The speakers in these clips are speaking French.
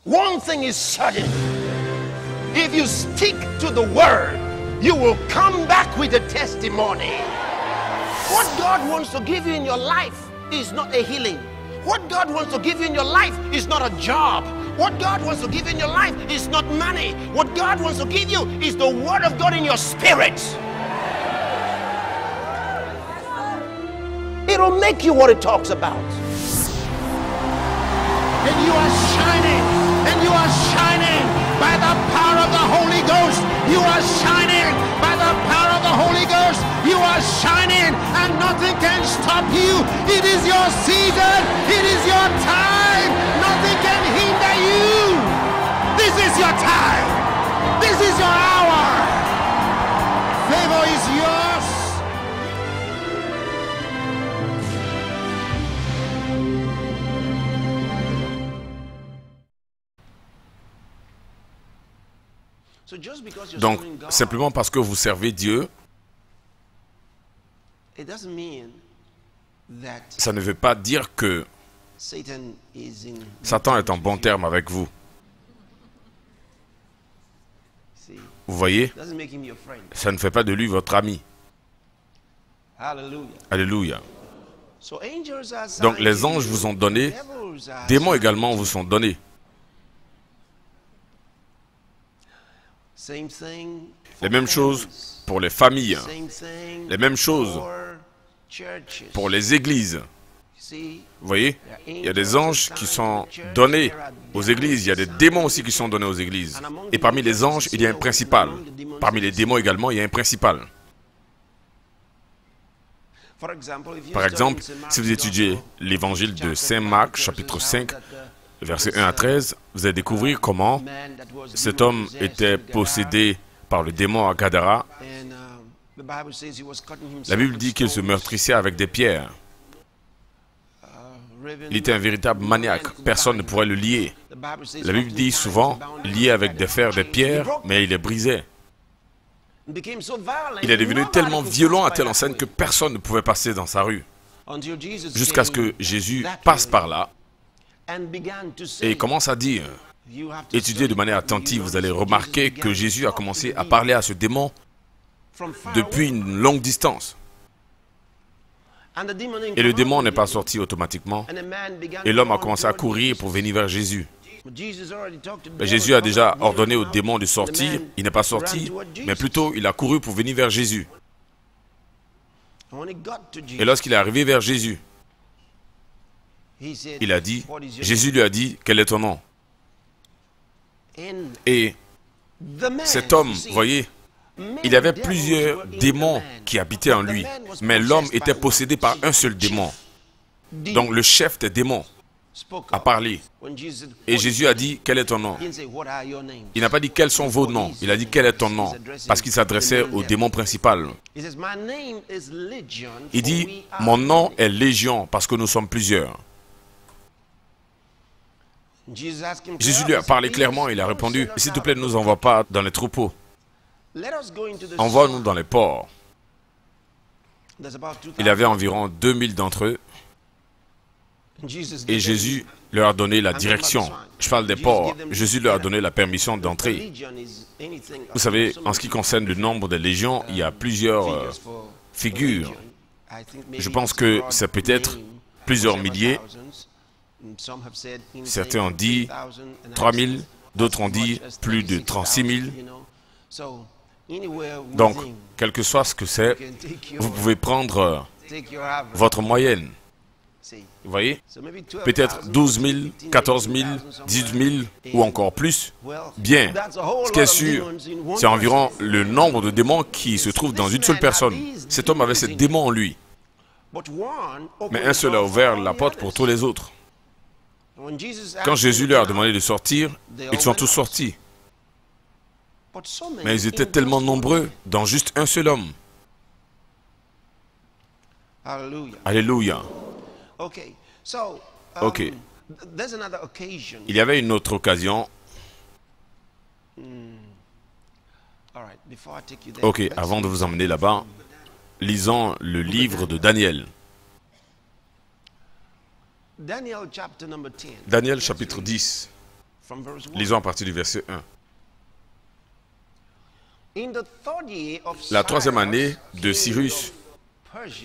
One thing is certain. If you stick to the word, you will come back with a testimony. What God wants to give you in your life is not a healing. What God wants to give you in your life is not a job. What God wants to give you in your life is not money. What God wants to give you is the word of God in your spirit. It'll make you what it talks about. And you are shining. And you are shining by the power of the Holy Ghost. You are shining by the power of the Holy Ghost. You are shining and nothing can stop you. It is your season. It is your time. Nothing can hinder you. This is your time. This is your hour. Favor is yours. Donc, simplement parce que vous servez Dieu, ça ne veut pas dire que Satan est en bon terme avec vous. Vous voyez, ça ne fait pas de lui votre ami. Alléluia. Donc, les anges vous ont donné, démons également vous sont donnés. Les mêmes choses pour les familles, les mêmes choses pour les églises. Vous voyez, il y a des anges qui sont donnés aux églises, il y a des démons aussi qui sont donnés aux églises. Et parmi les anges, il y a un principal. Parmi les démons également, il y a un principal. Par exemple, si vous étudiez l'évangile de Saint Marc, chapitre 5, versets 1 à 13, vous allez découvrir comment cet homme était possédé par le démon à Gadara. La Bible dit qu'il se meurtrissait avec des pierres. Il était un véritable maniaque. Personne ne pourrait le lier. La Bible dit souvent, lié avec des fers, des pierres, mais il les brisait. Il est devenu tellement violent à telle enseigne que personne ne pouvait passer dans sa rue. Jusqu'à ce que Jésus passe par là et il commence à dire, étudiez de manière attentive, vous allez remarquer que Jésus a commencé à parler à ce démon depuis une longue distance. Et le démon n'est pas sorti automatiquement. Et l'homme a commencé à courir pour venir vers Jésus. Mais Jésus a déjà ordonné au démon de sortir. Il n'est pas sorti, mais plutôt il a couru pour venir vers Jésus. Et lorsqu'il est arrivé vers Jésus, il a dit, Jésus lui a dit, quel est ton nom? Et cet homme, vous voyez, il y avait plusieurs démons qui habitaient en lui, mais l'homme était possédé par un seul démon. Donc le chef des démons a parlé. Et Jésus a dit, quel est ton nom? Il n'a pas dit, quels sont vos noms? Il a dit, quel est ton nom? Parce qu'il s'adressait au démon principal. Il dit, mon nom est Légion, parce que nous sommes plusieurs. Jésus lui a parlé clairement, il a répondu, s'il te plaît, ne nous envoie pas dans les troupeaux. Envoie-nous dans les ports. Il y avait environ 2000 d'entre eux. Et Jésus leur a donné la direction. Je parle des ports. Jésus leur a donné la permission d'entrer. Vous savez, en ce qui concerne le nombre des légions, il y a plusieurs figures. Je pense que c'est peut-être plusieurs milliers. Certains ont dit 3000, d'autres ont dit plus de 36 000. Donc, quel que soit ce que c'est, vous pouvez prendre votre moyenne. Vous voyez? Peut-être 12 000, 14 000, 18 000 ou encore plus. Bien. Ce qui est sûr, c'est environ le nombre de démons qui se trouvent dans une seule personne. Cet homme avait ce démon en lui. Mais un seul a ouvert la porte pour tous les autres. Quand Jésus leur a demandé de sortir, ils sont tous sortis. Mais ils étaient tellement nombreux dans juste un seul homme. Alléluia. Ok. Il y avait une autre occasion. Ok, avant de vous emmener là-bas, lisons le livre de Daniel. Daniel chapitre 10. Lisons à partir du verset 1. La troisième année de Cyrus,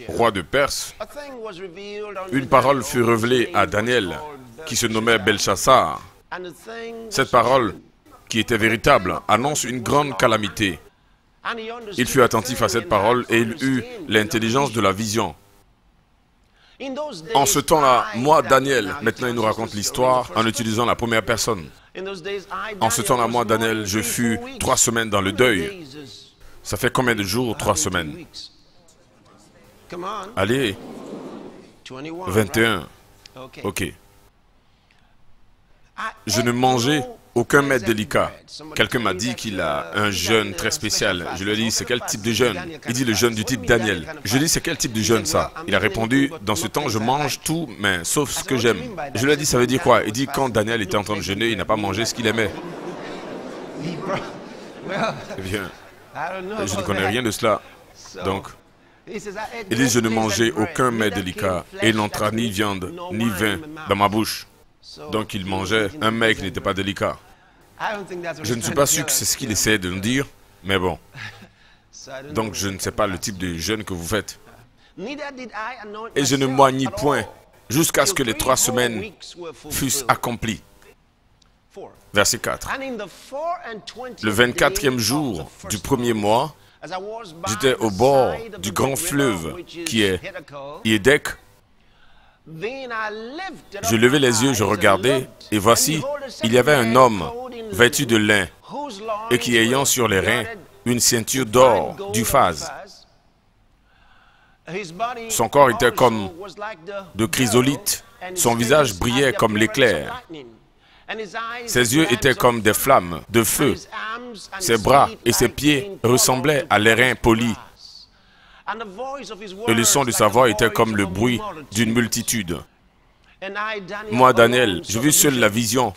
roi de Perse, une parole fut révélée à Daniel, qui se nommait Belchassar. Cette parole, qui était véritable, annonce une grande calamité. Il fut attentif à cette parole et il eut l'intelligence de la vision. En ce temps-là, moi, Daniel, maintenant il nous raconte l'histoire en utilisant la première personne. En ce temps-là, moi, Daniel, je fus 3 semaines dans le deuil. Ça fait combien de jours, 3 semaines? Allez, 21. Ok. Je ne mangeais aucun mets délicat. Quelqu'un m'a dit qu'il a un jeûne très spécial. Je lui ai dit, c'est quel type de jeûne? Il dit, le jeûne du type Daniel. Je lui ai dit, c'est quel type de jeûne ça? Il a répondu, dans ce temps, je mange tout, mais sauf ce que j'aime. Je lui ai dit, ça veut dire quoi? Il dit, quand Daniel était en train de jeûner, il n'a pas mangé ce qu'il aimait. Eh bien, je ne connais rien de cela. Donc, il dit, je ne mangeais aucun mets délicat, et il n'entra ni viande, ni vin dans ma bouche. Donc il mangeait un mets qui n'était pas délicat. Je ne suis pas sûr que c'est ce qu'il essaie de nous dire, mais bon. Donc je ne sais pas le type de jeûne que vous faites. Et je ne m'oignis point jusqu'à ce que les 3 semaines fussent accomplies. Verset 4. Le 24e jour du premier mois, j'étais au bord du grand fleuve qui est Hiddekel. Je levai les yeux, je regardais, et voici, il y avait un homme vêtu de lin, et qui ayant sur les reins une ceinture d'or d'Uphaz. Son corps était comme de chrysolite, son visage brillait comme l'éclair. Ses yeux étaient comme des flammes de feu, ses bras et ses pieds ressemblaient à l'airain poli. Et le son de sa voix était comme le bruit d'une multitude. Moi, Daniel, je vis seul la vision,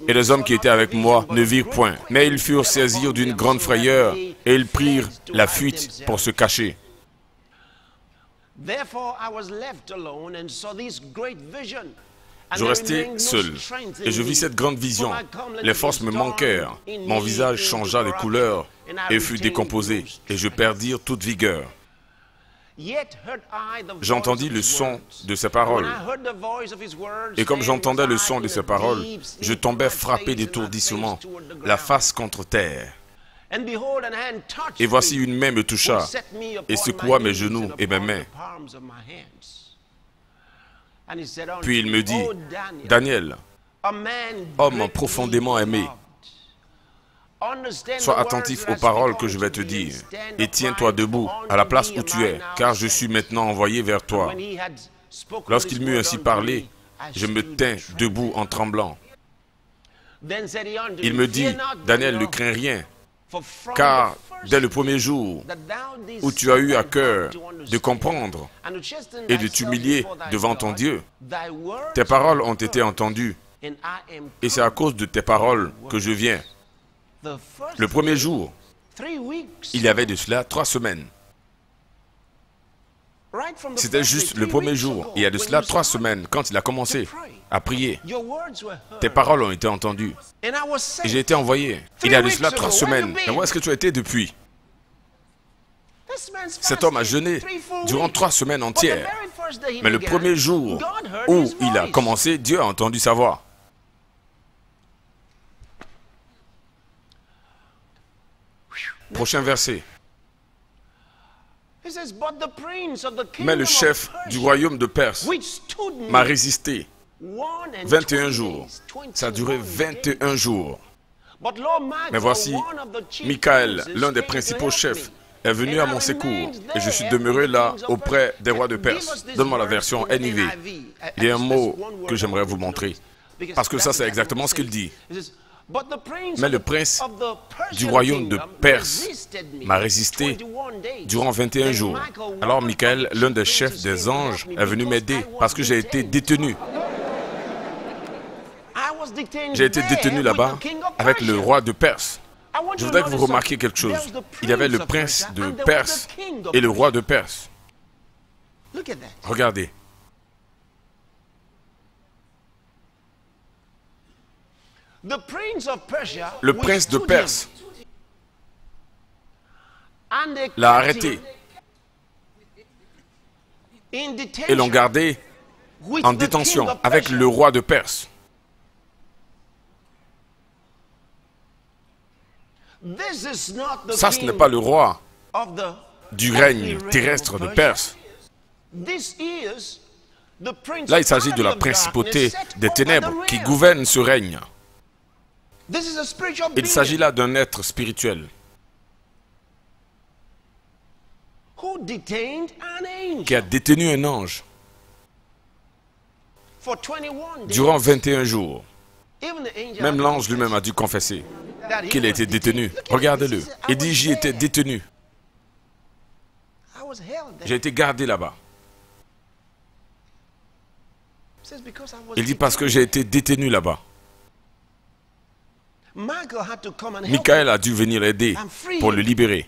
et les hommes qui étaient avec moi ne virent point. Mais ils furent saisis d'une grande frayeur, et ils prirent la fuite pour se cacher. Je restai seul, et je vis cette grande vision. Les forces me manquèrent, mon visage changea de couleur, et fut décomposé, et je perdis toute vigueur. J'entendis le son de ses paroles, et comme j'entendais le son de ses paroles, je tombais frappé d'étourdissement, la face contre terre. Et voici une main me toucha, et secoua mes genoux et mes mains. Puis il me dit, « Daniel, homme profondément aimé, sois attentif aux paroles que je vais te dire, et tiens-toi debout à la place où tu es, car je suis maintenant envoyé vers toi. » Lorsqu'il m'eut ainsi parlé, je me tins debout en tremblant. Il me dit, « Daniel, ne crains rien, car dès le premier jour où tu as eu à cœur de comprendre et de t'humilier devant ton Dieu, tes paroles ont été entendues, et c'est à cause de tes paroles que je viens. Le premier jour, il y avait de cela 3 semaines. C'était juste le premier jour, il y a de cela 3 semaines, quand il a commencé à prier. Tes paroles ont été entendues. Et j'ai été envoyé. Il y a de cela 3 semaines. Mais où est-ce que tu as été depuis? Cet homme a jeûné durant 3 semaines entières. Mais le premier jour où il a commencé, Dieu a entendu sa voix. Prochain verset. Mais le chef du royaume de Perse m'a résisté 21 jours. Ça a duré 21 jours. Mais voici, Michael, l'un des principaux chefs, est venu à mon secours et je suis demeuré là auprès des rois de Perse. Donne-moi la version NIV. Il y a un mot que j'aimerais vous montrer. Parce que ça, c'est exactement ce qu'il dit. Mais le prince du royaume de Perse m'a résisté durant 21 jours. Alors Michael, l'un des chefs des anges, est venu m'aider parce que j'ai été détenu. J'ai été détenu là-bas avec le roi de Perse. Je voudrais que vous remarquiez quelque chose. Il y avait le prince de Perse et le roi de Perse. Regardez. Le prince de Perse l'a arrêté et l'ont gardé en détention avec le roi de Perse. Ça, ce n'est pas le roi du règne terrestre de Perse. Là, il s'agit de la principauté des ténèbres qui gouverne ce règne. Il s'agit là d'un être spirituel qui a détenu un ange durant 21 jours. Même l'ange lui-même a dû confesser qu'il a été détenu. Regardez-le. Il dit, j'y étais détenu. J'ai été gardé là-bas. Il dit, parce que j'ai été détenu là-bas. Michael a dû venir l'aider pour le libérer.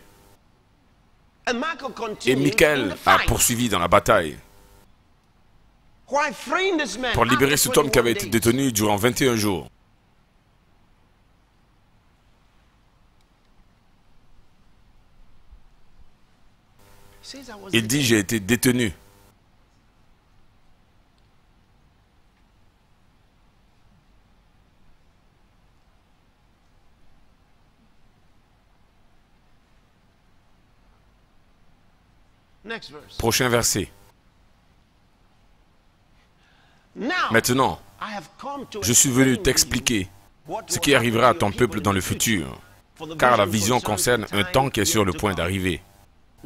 Et Michael a poursuivi dans la bataille pour libérer cet homme qui avait été détenu durant 21 jours. Il dit, j'ai été détenu. Prochain verset. Maintenant, je suis venu t'expliquer ce qui arrivera à ton peuple dans le futur, car la vision concerne un temps qui est sur le point d'arriver.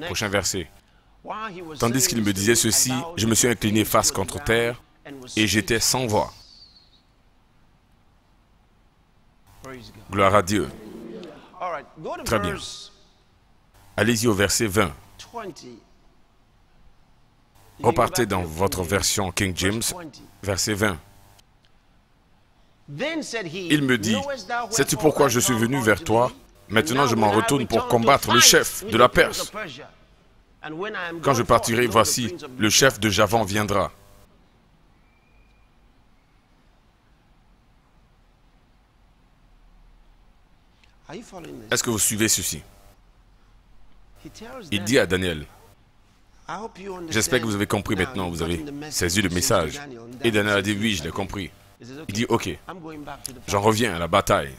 Prochain verset. Tandis qu'il me disait ceci, je me suis incliné face contre terre et j'étais sans voix. Gloire à Dieu. Très bien. Allez-y au verset 20. Repartez dans votre version King James, verset 20. Il me dit, sais-tu pourquoi je suis venu vers toi? Maintenant je m'en retourne pour combattre le chef de la Perse. Quand je partirai, voici, le chef de Javan viendra. Est-ce que vous suivez ceci? Il dit à Daniel, j'espère que vous avez compris maintenant, vous avez saisi le message. Et Daniel a dit, oui, je l'ai compris. Il dit, ok, j'en reviens à la bataille.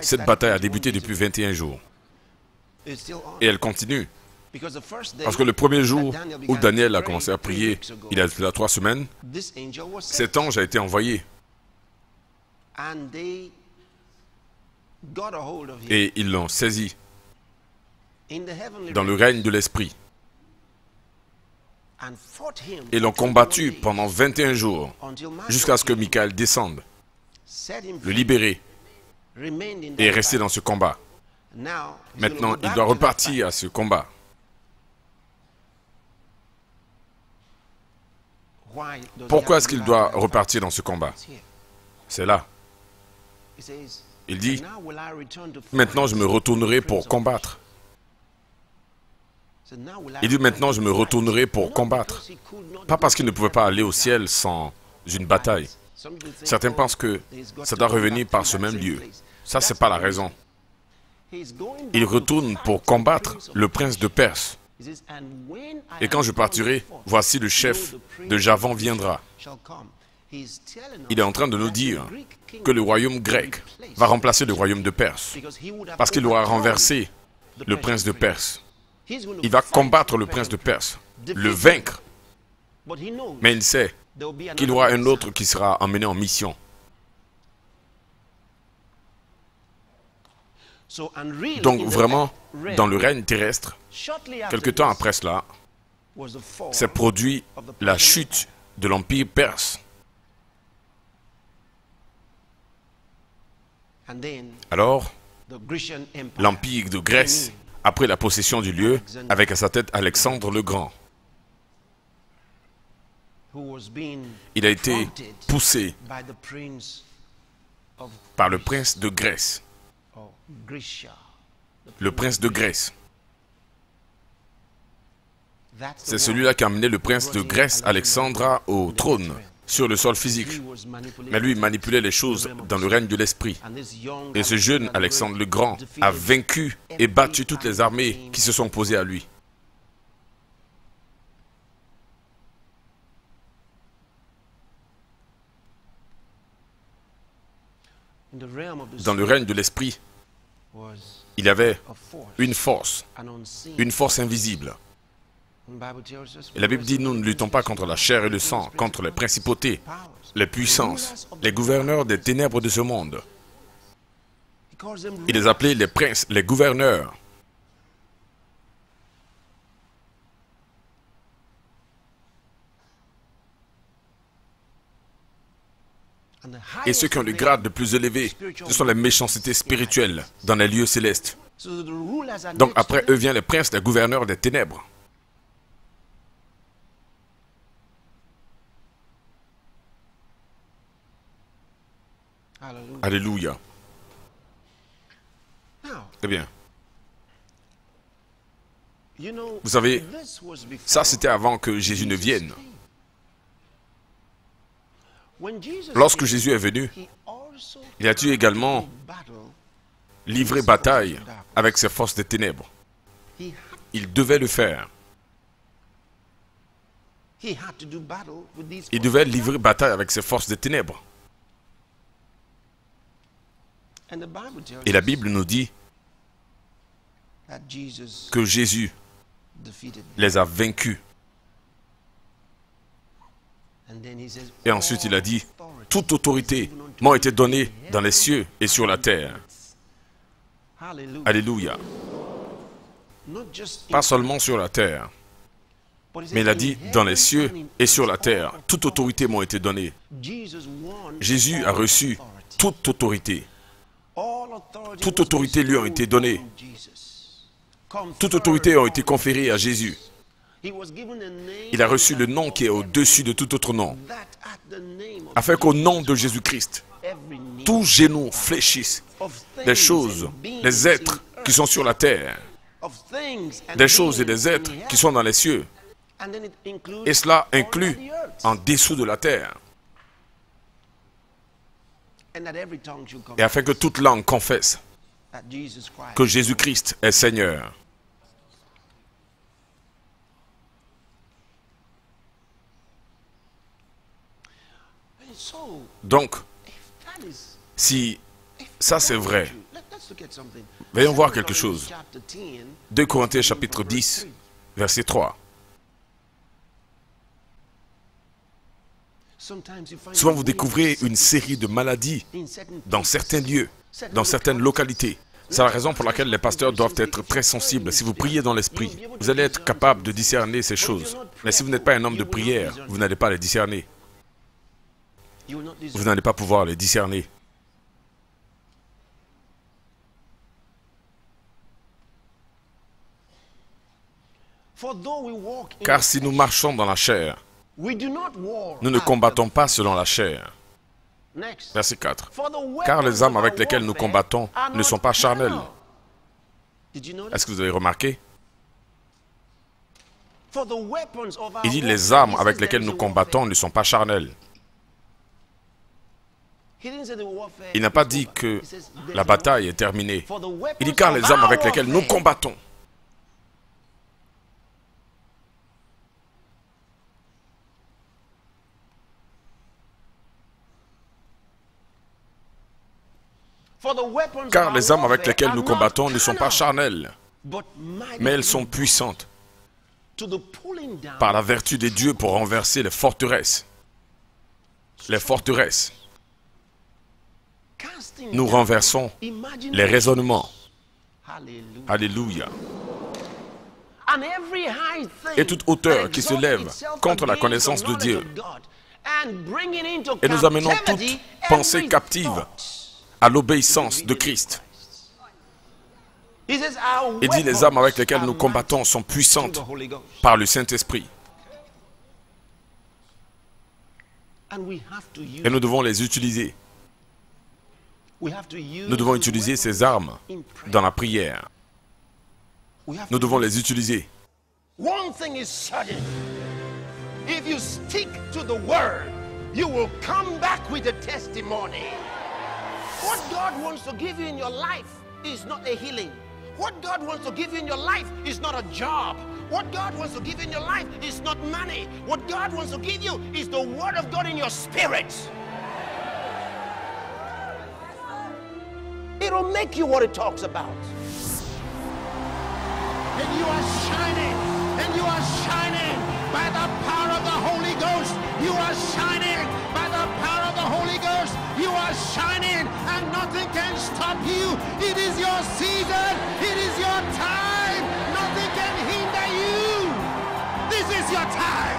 Cette bataille a débuté depuis 21 jours. Et elle continue. Parce que le premier jour où Daniel a commencé à prier, il y a 3 semaines, cet ange a été envoyé. Et ils l'ont saisi dans le règne de l'esprit. Et l'ont combattu pendant 21 jours, jusqu'à ce que Michael descende, le libérer, et rester dans ce combat. Maintenant, il doit repartir à ce combat. Pourquoi est-ce qu'il doit repartir dans ce combat? C'est là. Il dit, maintenant je me retournerai pour combattre. Il dit, maintenant je me retournerai pour combattre. Pas parce qu'il ne pouvait pas aller au ciel sans une bataille. Certains pensent que ça doit revenir par ce même lieu. Ça, ce n'est pas la raison. Il retourne pour combattre le prince de Perse. Et quand je partirai, voici le chef de Javan viendra. Il est en train de nous dire que le royaume grec va remplacer le royaume de Perse. Parce qu'il aura renversé le prince de Perse. Il va combattre le prince de Perse, le vaincre. Mais il sait qu'il y aura un autre qui sera emmené en mission. Donc vraiment, dans le règne terrestre, quelque temps après cela, s'est produit la chute de l'empire perse. Alors, l'empire de Grèce a pris la possession du lieu avec à sa tête Alexandre le Grand. Il a été poussé par le prince de Grèce. Le prince de Grèce. C'est celui-là qui a amené le prince de Grèce, Alexandre, au trône sur le sol physique. Mais lui manipulait les choses dans le règne de l'esprit. Et ce jeune Alexandre le Grand a vaincu et battu toutes les armées qui se sont opposées à lui. Dans le règne de l'esprit, il y avait une force invisible. Et la Bible dit, nous ne luttons pas contre la chair et le sang, contre les principautés, les puissances, les gouverneurs des ténèbres de ce monde. Il les appelait les princes, les gouverneurs. Et ceux qui ont le grade le plus élevé, ce sont les méchancetés spirituelles dans les lieux célestes. Donc après eux viennent les princes, les gouverneurs des ténèbres. Alléluia. Eh bien, vous savez, ça c'était avant que Jésus ne vienne. Lorsque Jésus est venu, il a dû également livrer bataille avec ces forces des ténèbres. Il devait le faire. Il devait livrer bataille avec ces forces des ténèbres. Et la Bible nous dit que Jésus les a vaincus. Et ensuite il a dit, toute autorité m'a été donnée dans les cieux et sur la terre. Alléluia. Pas seulement sur la terre, mais il a dit, dans les cieux et sur la terre, toute autorité m'a été donnée. Jésus a reçu toute autorité. Toute autorité lui a été donnée. Toute autorité a été conférée à Jésus. Il a reçu le nom qui est au-dessus de tout autre nom, afin qu'au nom de Jésus-Christ, tout genou fléchisse des choses, des êtres qui sont sur la terre, des choses et des êtres qui sont dans les cieux. Et cela inclut en dessous de la terre. Et afin que toute langue confesse que Jésus-Christ est Seigneur. Donc, si ça c'est vrai, voyons voir quelque chose. 2 Corinthiens chapitre 10, verset 3. Souvent vous découvrez une série de maladies dans certains lieux, dans certaines localités. C'est la raison pour laquelle les pasteurs doivent être très sensibles. Si vous priez dans l'esprit, vous allez être capable de discerner ces choses. Mais si vous n'êtes pas un homme de prière, vous n'allez pas les discerner. Vous n'allez pas pouvoir les discerner. Car si nous marchons dans la chair, nous ne combattons pas selon la chair. Verset 4. Car les armes avec lesquelles nous combattons ne sont pas charnelles. Est-ce que vous avez remarqué? Il dit les armes avec lesquelles nous combattons ne sont pas charnelles. Il n'a pas dit que la bataille est terminée. Il dit car les armes avec lesquelles nous combattons. Car les armes avec lesquelles nous combattons ne sont pas charnelles, mais elles sont puissantes par la vertu de Dieu pour renverser les forteresses. Les forteresses. Nous renversons les raisonnements. Alléluia. Et toute hauteur qui se lève contre la connaissance de Dieu. Et nous amenons toute pensée captive à l'obéissance de Christ. Il dit les armes avec lesquelles nous combattons sont puissantes par le Saint-Esprit. Et nous devons les utiliser. Nous devons utiliser ces armes dans la prière. Nous devons les utiliser. you will come back with a testimony. What God wants to give you in your life is not a healing. What God wants to give you in your life is not a job. What God wants to give you in your life is not money. What God wants to give you is the word of God in your spirit. It'll make you what it talks about. And you are shining, and you are shining by the power of the Holy Ghost. You are shining by the power of the Holy Ghost. You are shining, and nothing can stop you. It is your season. It is your time. Nothing can hinder you. This is your time.